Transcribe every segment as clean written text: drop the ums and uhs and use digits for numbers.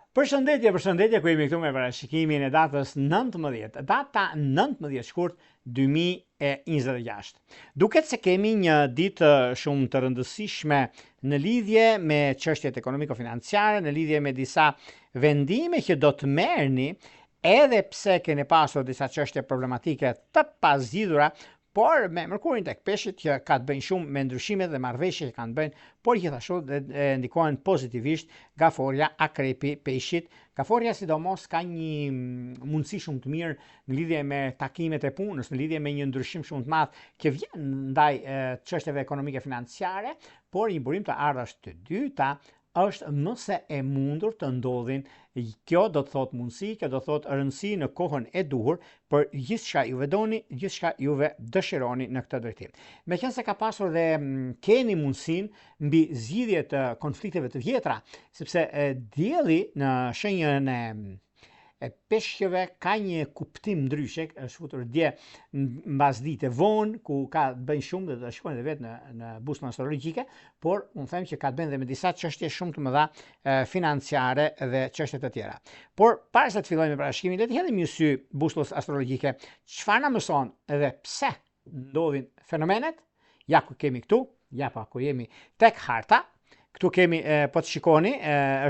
Përshëndetje, ku jemi këtu me parashikimin e datës 19, data 19 shkurt 2026. Duket se kemi një ditë shumë të rëndësishme në lidhje me çështjet ekonomiko-financiare, në lidhje me disa vendime që do të merrni, edhe pse keni pasur disa çështje problematike të pazgjidhura, por me Mërkurin tek Peshqit që ka të bëjnë shumë me ndryshimet dhe marrëveshjet që kanë bëjnë, por gjithashtu ndikojnë pozitivisht nga forja Akrepi Peshqit. Gaforja sidomos ka një mundësi shumë të mirë në lidhje me takimet e punës, në lidhje me një ndryshim shumë të madh që vjen ndaj çështjeve ekonomike financiare, por një burim të ardhash të dyta është nëse e mundur të ndodhin. Kjo do të thotë mundësi, kjo do të thotë rëndësi në kohën e duhur për gjithçka juve doni, gjithçka juve dëshironi në këtë drejtim. Meqense ka pasur dhe keni mundësinë mbi zgjidhje të konflikteve të vjetra, sepse dielli në shenjën e peshqeve ka një kuptim ndryshe, është futur dje mbas dite vonë, ku ka të bëjnë shumë dhe do shkojnë edhe vetë në busmën astrologjike, por unë them që ka të bëjnë dhe me disa çështje shumë të mëdha financiare dhe çështje të tjera. Por para se të fillojmë me parashikimin, le të hedhim një sy buslës astrologjike. Çfarë na mëson edhe pse ndodhin fenomenet? Ja ku kemi këtu, ja pa ku jemi tek harta. Këtu kemi, po të shikoni,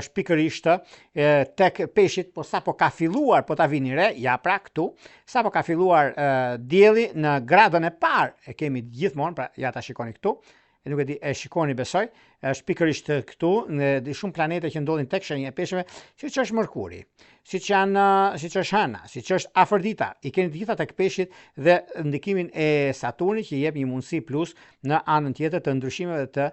është pikërisht tek Peshqit, po sa po ka filluar, po ta vini re, ja pra këtu, sa po ka filluar dielli në gradën e parë, e kemi gjithmonë, pra ja ta shikoni këtu, e nuk e di, e shikoni besoj, është pikërisht këtu, në shumë planete që ndodhin tek shenja e peshqve, siç është Mërkuri, siç është Hëna, siç është Afërdita, i keni të gjitha tek Peshqit dhe ndikimin e Saturnit që jep një mundësi plus në anën tjetër të ndryshimeve të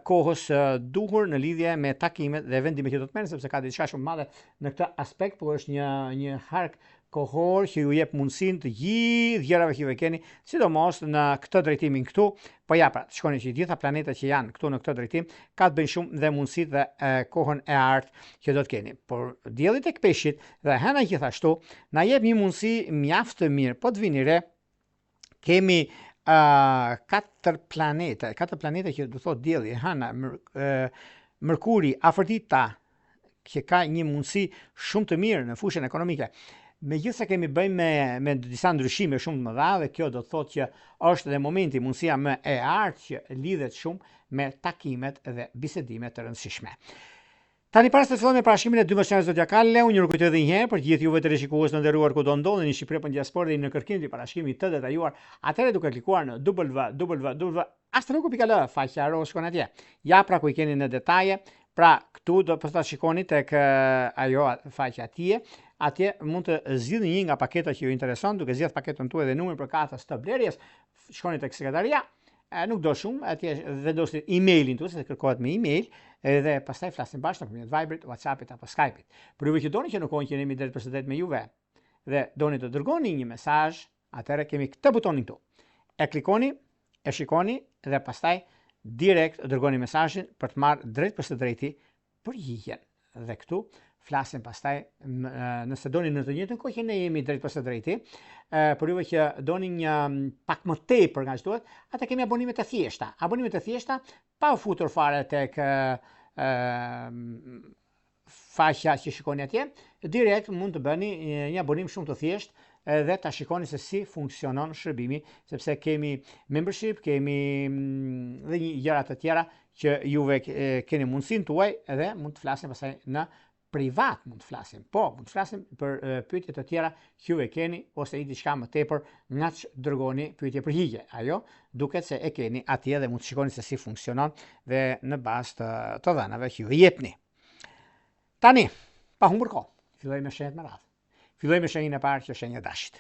kohës duhur në lidhje me takimet dhe vendimet që do të merren, sepse ka diçka shumë madhe në këtë aspekt, por është një hark kohor që ju jep mundësinë të gjithë gjërave që ju keni, sidomos në këtë drejtimin këtu. Po ja pra, shkoni që gjitha planetet që janë këtu në këtë drejtim ka të bëjnë shumë dhe mundësitë dhe kohën e artë që do të keni. Por dielli tek Peshqit dhe Hëna gjithashtu na jep një mundësi mjaft të mirë. Po të vini re, kemi 4 planete që do thotë dielli, Hëna, Mërkuri, Afërdita, që ka një mundësi shumë të mirë në fushën ekonomike. Megjithëse kemi bëjmë me disa ndryshime shumë të mëdha dhe kjo do të thotë që është dhe momenti, mundësia më e artë që lidhet shumë me takimet dhe bisedimet të rëndësishme. Tani para se të fillojmë me parashikimin e 12 shenjave zodiakale, unë ju rikujtoj edhe një herë për gjithë juve të rishikues të nderuar ku do ndodheni në Shqipëri apo në diasporë dhe në kërkim të parashikimit të detajuar, atëherë duke klikuar në www.astrologo.al faqja shkon atje. Ja pra ku i keni në detaje. Pra këtu do të shikoni tek ajo faqja atje mund të zgjidhni një nga paketat që ju intereson, duke zgjedhur paketën tuaj dhe numrin për katës të blerjes, shkoni tek sekretaria, nuk do shumë, atje vendosni emailin tuaj, se kërkohet me email, dhe pastaj flasim bashkë nëpërmjet Viberit, WhatsAppit apo Skypeit. Për juve që doni që në kohën që jemi drejt për drejt me juve dhe doni të dërgoni një mesazh, atëherë kemi këtë butonin këtu. E klikoni, e shikoni dhe pastaj direkt dërgoni mesazhin për të marrë drejt për së drejti përgjigjen. Dhe këtu flasim pastaj nëse doni në të njëjtën kohë që ne jemi drejt për së drejti, për juve që doni një pak më tepër nga ç'duhet, atë kemi abonimet e thjeshta. Abonimet e thjeshta pa u futur fare tek faqja që shikoni atje, direkt mund të bëni një abonim shumë të thjeshtë dhe ta shikoni se si funksionon shërbimi, sepse kemi membership, kemi dhe një gjëra të tjera që juve keni mundësinë tuaj dhe mund të flasim pastaj në privat, mund të flasim. Po, mund të flasim për pyetje të tjera që juve keni ose i diçka më tepër nga që dërgoni pyetje përgjigje. Ajo duket se e keni atje dhe mund të shikoni se si funksionon dhe në bazë të dhënave që ju jepni. Tani, pa humbur kohë, fillojmë me shenjat me radhë. Fillojmë me shenjën e parë që është shenja e Dashit.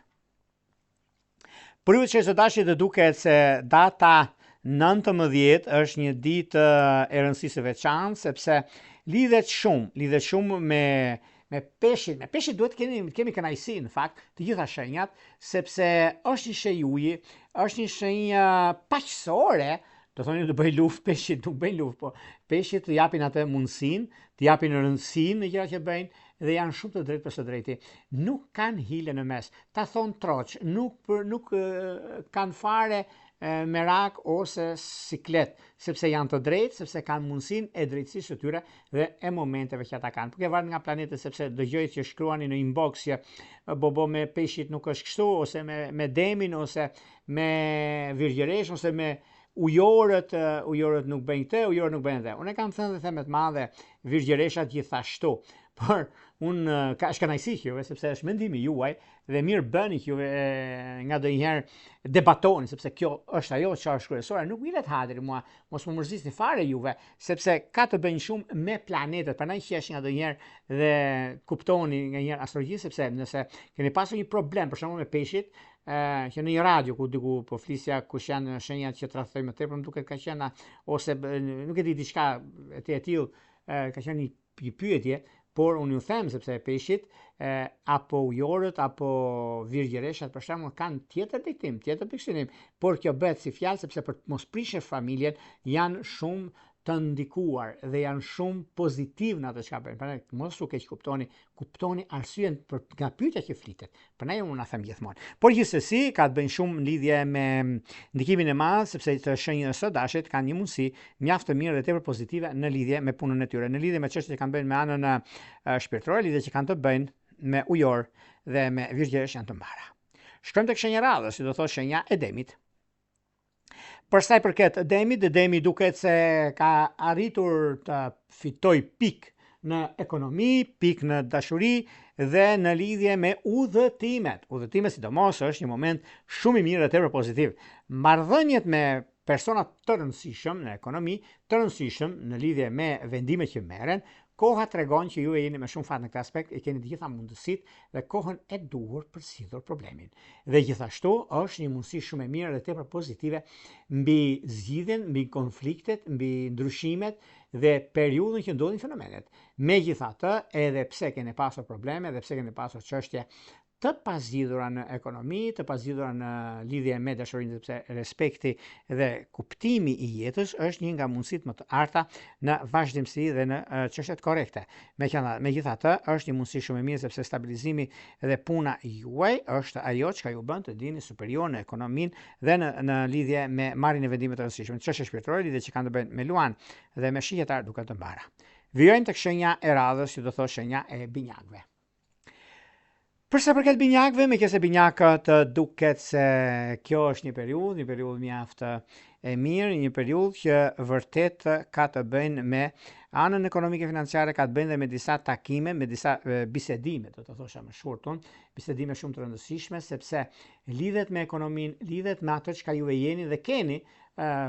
Për ju që është Dashit, duket se data 19 është një ditë e rëndësishme veçantë, sepse lidhet shumë me Peshqit. Me Peshqit duhet kemi kënaqësi në fakt të gjitha shenjat, sepse është një shenjë uji, është një shenjë paqësore. Do thoni të bëj luftë, Peshqit nuk bëjnë luftë, po Peshqit të japin atë mundësinë, të japin rëndësinë në gjërat që bëjnë dhe janë shumë të drejtë për së drejti. Nuk kanë hile në mes, ta thonë troç, nuk kanë fare merak ose siklet, sepse janë të drejtë, sepse kanë mundësinë e drejtësisë së tyre dhe e momenteve që ata kanë. Por ke varet nga planeti, sepse dëgjoj që shkruani në inbox që bobo me peshqit nuk është kështu, ose me demin, ose me virgjëresh, ose me ujorët nuk bëjnë këtë, ujorët nuk bëjnë dhe. Unë e kam thënë dhe themet madhe, virgjëreshat gjithashtu. Por unë shkënaqësi juve, sepse është mendimi juaj dhe mirë bëni juve nga ndonjëherë debatoni, sepse kjo është ajo që është kryesore. Nuk mirët hadri mua, mos më mërzisni fare juve, sepse ka të bëjnë shumë me planetet. Prandaj qesh nga ndonjëherë dhe kuptoni nga njëherë astrologji, sepse nëse keni pasur një problem për shembull me peshqit, që në një radio ku diku po flisja kush janë shenjat që tradhtojmë më tepër, më duket ka qenë ose nuk e di diçka e tillë, ka qenë një pyetje. Por unë ju them sepse peshqit apo ujorët apo virgjëreshat për shembull kanë tjetër diktim, tjetër pikëllim, por kjo bëhet si fjalë sepse për të mos prishur familjen janë shumë të ndikuar dhe janë shumë pozitiv në atë çka bëjnë. Prandaj mos u keq kuptoni arsyen për nga pyetja që flitet. Prandaj unë na them gjithmonë. Por gjithsesi ka të bëjnë shumë në lidhje me ndikimin e madh, sepse të shenjës së dashit kanë një mundësi mjaft të mirë dhe tepër pozitive në lidhje me punën e tyre, në lidhje me çështjet që kanë bëjnë me anën shpirtërore, lidhje që kanë të bëjnë me ujor dhe me virgjëresh janë të mbara. Shkojmë tek shenja radhës, si do thotë shenja e demit. Për sa i përket demit, demi duket se ka arritur të fitoj pik në ekonomi, pik në dashuri dhe në lidhje me udhëtimet. Udhëtimet sidomos është një moment shumë i mirë dhe tepër pozitiv. Marrëdhëniet me persona të rëndësishëm në ekonomi, të rëndësishëm në lidhje me vendimet që merren, koha tregon që ju jeni me shumë fat në këtë aspekt, e keni të gjitha mundësitë dhe kohën e duhur për zgjidhur problemin. Dhe gjithashtu është një mundësi shumë e mirë dhe tepër pozitive mbi zgjidhjen, mbi konfliktet, mbi ndryshimet dhe periudhën që ndodhin fenomenet. Megjithatë, edhe pse keni pasur probleme, edhe pse keni pasur çështje të pazgjidhura në ekonomi, të pazgjidhura në lidhje me dashurinë, sepse respekti dhe kuptimi i jetës është një nga mundësitë më të arta në vazhdimsi dhe në çështjet korrekte. Megjithatë, është një mundësi shumë e mirë sepse stabilizimi dhe puna juaj është ajo që ju bën të dini superior në ekonominë dhe në lidhje me marrjen e vendimeve të rëndësishme. Çështje shpirtërore, lidhje që kanë të bëjnë me luan dhe me shigjetar duke të mbara. Vijojmë tek shenja e radhës, që do thotë shenja e binjakëve. Përsa përket binjakëve, me qese binjakët duket se kjo është një periudhë mjaft e mirë, një periudhë që vërtet ka të bëjnë me anën ekonomike financiare, ka të bëjnë dhe me disa takime, me disa bisedime, do të thosha më shkurtun, bisedime shumë të rëndësishme, sepse lidhet me ekonominë, lidhet me ato çka juve jeni dhe keni,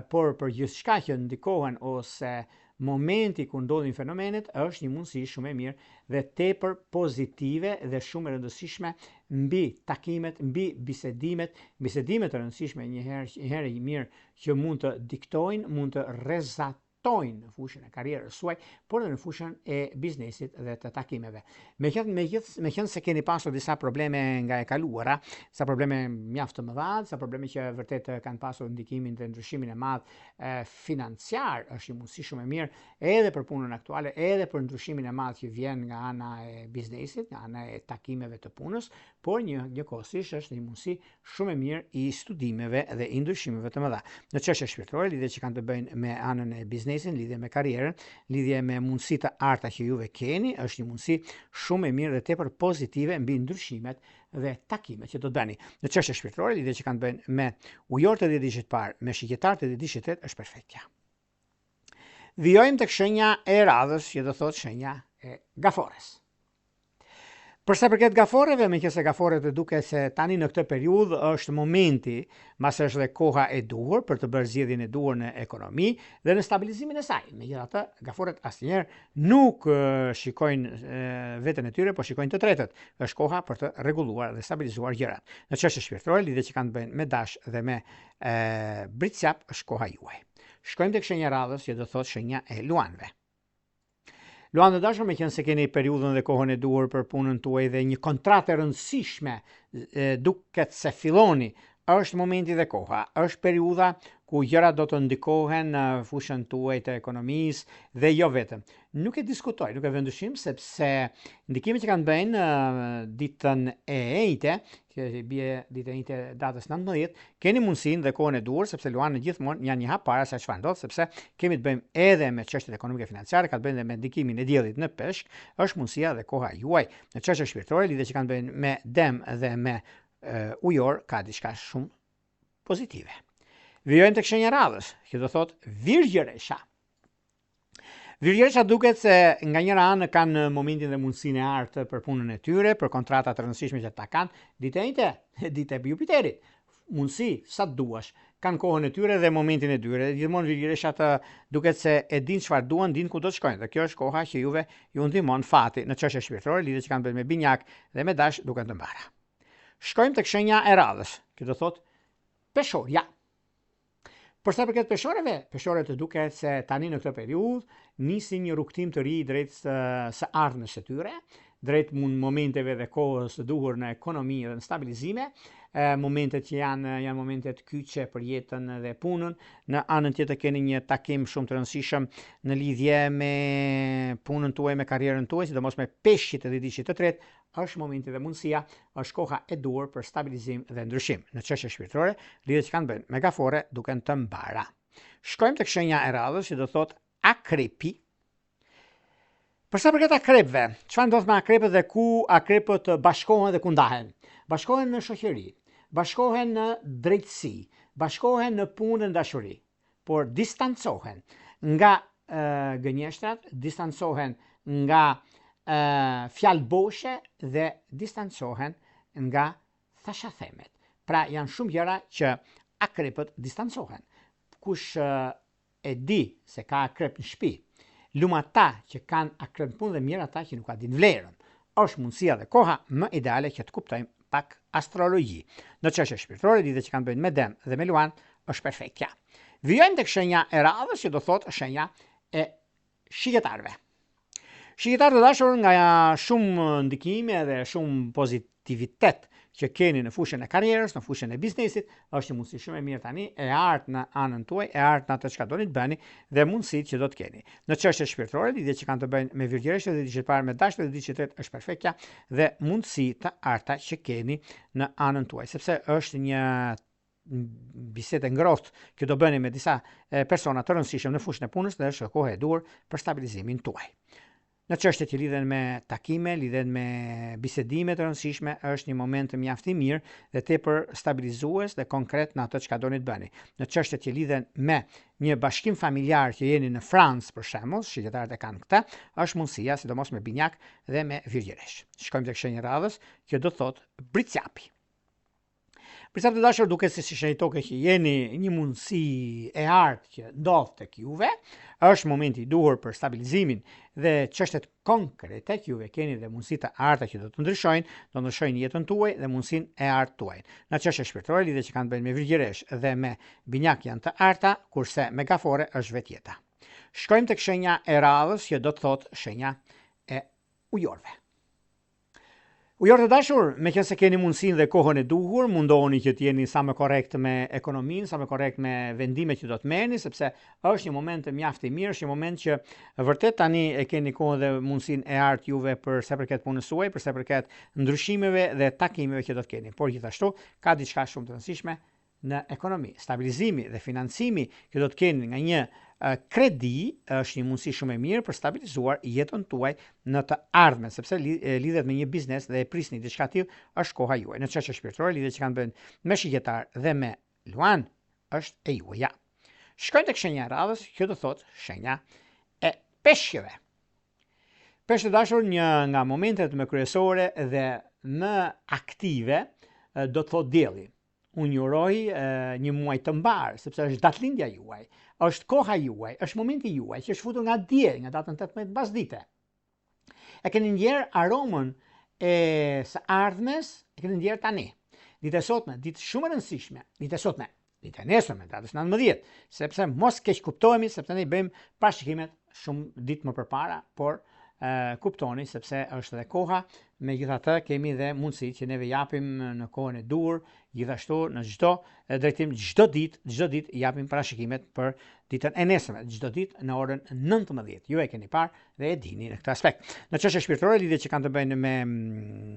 por për gjithçka që ndikohen ose momenti ku ndodhin fenomenet është një mundësi shumë e mirë dhe tepër pozitive dhe shumë e rëndësishme mbi takimet, mbi bisedimet të rëndësishme një herë mirë që mund të diktojnë, mund të rrezatojnë në fushën e karrierës suaj, por edhe në fushën e biznesit dhe të takimeve. Meqenëse se keni pasur disa probleme nga e kaluara, disa probleme mjaft të mëdha, disa probleme që vërtet kanë pasur ndikimin dhe ndryshimin e madh financiar, është një mundësi shumë e mirë edhe për punën aktuale, edhe për ndryshimin e madh që vjen nga ana e biznesit, nga ana e takimeve të punës, por njëkohësisht është një mundësi shumë e mirë i studimeve dhe i ndryshimeve të mëdha. Në çështje shpirtërore, lidhje që kanë të bëjnë me anën e biznesin, lidhje me karrierën, lidhje me mundësitë të arta që juve keni, është një mundësi shumë e mirë dhe tepër pozitive mbi ndryshimet dhe takimet që do të bëni. Në çështje shpirtërore, lidhje që kanë të bëjnë me ujorët e ditës së parë, me shigjetarët e ditës së tretë, është perfektja. Vijojmë tek shenja e radhës, që do thotë shenja e gafores. Përsa përket gaforeve, meqenëse gaforet duket se tani në këtë periudhë është momenti, mbas është dhe koha e duhur për të bërë zgjedhjen e duhur në ekonomi dhe në stabilizimin e saj. Megjithatë, gaforet asnjëherë nuk shikojnë veten e tyre, por shikojnë të tretët. Është koha për të rregulluar dhe stabilizuar gjërat. Në çështje shpirtërore, lidhje që kanë të bëjnë me dash dhe me britsjap, është koha juaj. Shkojmë tek shenja radhës, që do thotë shenja e luanëve. Luanë të dashur, meqenëse keni periudhën dhe kohën e duhur për punën tuaj dhe një kontratë e rëndësishme duket se filloni, është momenti dhe koha, është periudha ku gjërat do të ndikohen në fushën tuaj të ekonomisë dhe jo vetëm. Nuk e diskutoj, nuk e vendosim sepse ndikimet që kanë bënë ditën e njëjtë, që bie ditën e njëjtë datës 19, keni mundësinë dhe kohën e duhur sepse luanë gjithmonë janë një hap para se çfarë ndodh, sepse kemi të bëjmë edhe me çështjet ekonomike financiare, ka të bëjë edhe me ndikimin e diellit në peshk, është mundësia dhe koha juaj. Në çështje shpirtërore, lidhje që kanë bëjnë me dem dhe me ujor, ka diçka shumë pozitive. Vijojmë tek shenja radhës, që do thotë Virgjëresha. Virgjëresha duket se nga njëra anë kanë momentin dhe mundësinë e artë për punën e tyre, për kontrata të rëndësishme që ta kanë, ditë e njëjtë, ditë e Jupiterit. Mundësi sa duash, kanë kohën e tyre dhe momentin e tyre. Gjithmonë Virgjëreshat duket se e din çfarë duan, din ku do të shkojnë. Dhe kjo është koha që juve ju ndihmon fati në çështje shpirtërore, lidhje që kanë bërë me binjak dhe me dash duken të mbara. Shkojmë tek shenja e radhës, që do thotë Peshorja. Për sa përket peshoreve, peshorët të duket se tani në këtë periudhë nisin një rrugtim të ri drejt së ardhmës së tyre, drejt momenteve dhe kohës të duhur në ekonomi dhe në stabilizime, momentet që janë momentet kyçe për jetën dhe punën. Në anën tjetër keni një takim shumë të rëndësishëm në lidhje me punën tuaj, me karrierën tuaj, sidomos me peshqit e ditëshit të tretë, është momenti dhe mundësia, është koha e duhur për stabilizim dhe ndryshim. Në çështje shpirtërore, lidhjet që kanë bënë me gafore duken të mbara. Shkojmë tek shenja e radhës, që do thotë Akrepi. Për sa përket akrepëve, çfarë ndodh me akrepët dhe ku akrepët bashkohen dhe ku ndahen? Bashkohen në shoqëri, bashkohen në drejtësi, bashkohen në punë dhe dashuri, por distancohen nga gënjeshtrat, distancohen nga fjalë boshe dhe distancohen nga thashathemet. Pra janë shumë gjëra që akrepët distancohen. Kush e di se ka akrep në shtëpi, lum ata që kanë akrep punë dhe mirë ata që nuk ka din vlerën. Është mundësia dhe koha më ideale që të kuptojmë pak astrologji. Në çështje shpirtërore, lidhje që kanë bëjnë me dem dhe me luan, është perfektja. Vijojmë tek shenja e radhës, që do thotë shenja e shigjetarëve. Shigjetarët e dashur, nga shumë ndikime dhe shumë pozitivitet që keni në fushën e karrierës, në fushën e biznesit, është një mundësi shumë e mirë tani, e artë në anën tuaj, e artë në atë çka doni të bëni dhe mundësitë që do të keni. Në çështje shpirtërore, lidhje që kanë të bëjnë me Virgjëreshën dhe ditën e parë me dashur dhe ditën e tretë është perfektja dhe mundësi të arta që keni në anën tuaj, sepse është një bisedë ngrohtë që do bëni me disa persona të rëndësishëm në fushën e punës dhe është kohë e duhur për stabilizimin tuaj. Në çështjet që lidhen me takime, lidhen me bisedime të rëndësishme, është një moment mjaft i mirë dhe tepër stabilizues dhe konkret në atë çka doni të bëni. Në çështjet që lidhen me një bashkim familjar që jeni në Francë për shembull, shigjetarët e kanë këtë, është mundësia sidomos me binjak dhe me Virgjëresh. Shkojmë tek shenja e radhës, që do thotë Bricjapi. Për sa të dashur, duket se si shenjë toke që jeni një mundësi e artë që ndodh tek juve, është momenti i duhur për stabilizimin dhe çështjet konkrete që juve keni dhe mundësi të arta që do të ndryshojnë jetën tuaj dhe mundësinë e artë tuaj. Në çështje shpirtërore, lidhje që kanë bënë me Virgjëresh dhe me binjak janë të arta, kurse me gafore është vetjeta. Shkojmë tek shenja e radhës, që do të thotë shenja e ujorëve. Ujorët e dashur, meqense keni mundësinë dhe kohën e duhur, mundohuni që të jeni sa më korrekt me ekonominë, sa më korrekt me vendimet që do të merrni, sepse është një moment mjaft i mirë, është një moment që vërtet tani e keni kohën dhe mundësinë e artë juve për sa përket punës suaj, për sa përket ndryshimeve dhe takimeve që do të keni. Por gjithashtu ka diçka shumë të rëndësishme në ekonomi. Stabilizimi dhe financimi që do të keni nga një kredi është një mundësi shumë e mirë për stabilizuar jetën tuaj në të ardhmen, sepse lidhet me një biznes dhe e prisni diçka tillë, është koha juaj. Në çështje shpirtërore, lidhjet që kanë bënë me shigjetar dhe me luan është e juaja. Shkojmë tek shenja e radhës, që do thotë shenja e peshqeve. Peshqët e dashur, një nga momentet më kryesore dhe më aktive do të thotë dielli. Unë uroj një muaj të mbar, sepse është datëlindja juaj, është koha juaj, është momenti juaj që është futur nga dielli, nga datën 18 mbasdite. E keni ndjerë aromën e së ardhmes, e keni ndjerë tani. Ditë e sotme, ditë shumë e rëndësishme, ditë e sotme, ditë e nesërme, datës 19, sepse mos keq kuptohemi, sepse ne bëjmë parashikimet shumë ditë më përpara, por kuptoni sepse është edhe koha, megjithatë kemi dhe mundësi që neve japim në kohën e duhur, gjithashtu në çdo drejtim, çdo ditë japim parashikimet për ditën e nesërme, çdo ditë në orën 19. Ju e keni parë dhe e dini në këtë aspekt. Në çështje shpirtërore, lidhje që kanë të bëjnë me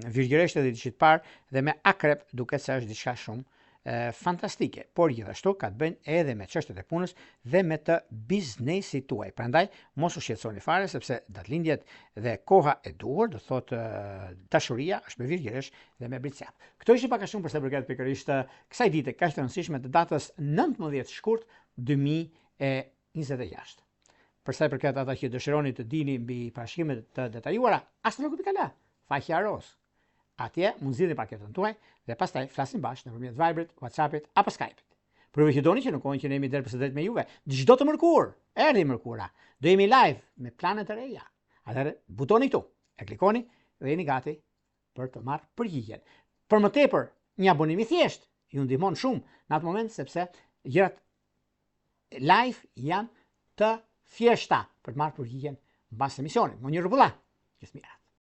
virgjëresht dhe ditëshit parë dhe me akrep, duket se është diçka shumë fantastike, por gjithashtu ka të bëjnë edhe me çështjet e punës dhe me të biznesit tuaj. Prandaj mos u shqetësoni fare sepse datëlindjet dhe koha e duhur, do thotë dashuria, është me virgjëresh dhe me britsjap. Këto ishte pak a shumë për sa i përket pikërisht kësaj dite kaq të rëndësishme të datës 19 shkurt 2026. Për sa i përket ata që dëshironi të dini mbi parashikimet të detajuara, astrologi.al, faqja roz. Atje mund zgjidhni paketën tuaj dhe pastaj flasim bashkë nëpërmjet Viberit, WhatsAppit apo Skypit. Për që doni që në kohën që ne jemi drejt me juve, çdo të mërkur, erdhi mërkura, do jemi live me planet e reja. Atëherë butoni këtu, e klikoni dhe jeni gati për të marrë përgjigjen. Për më tepër, një abonim i thjesht ju ndihmon shumë në atë moment sepse gjërat live janë të thjeshta për të marrë përgjigjen mbas emisionit. Më një rregulla, gjithë mirat.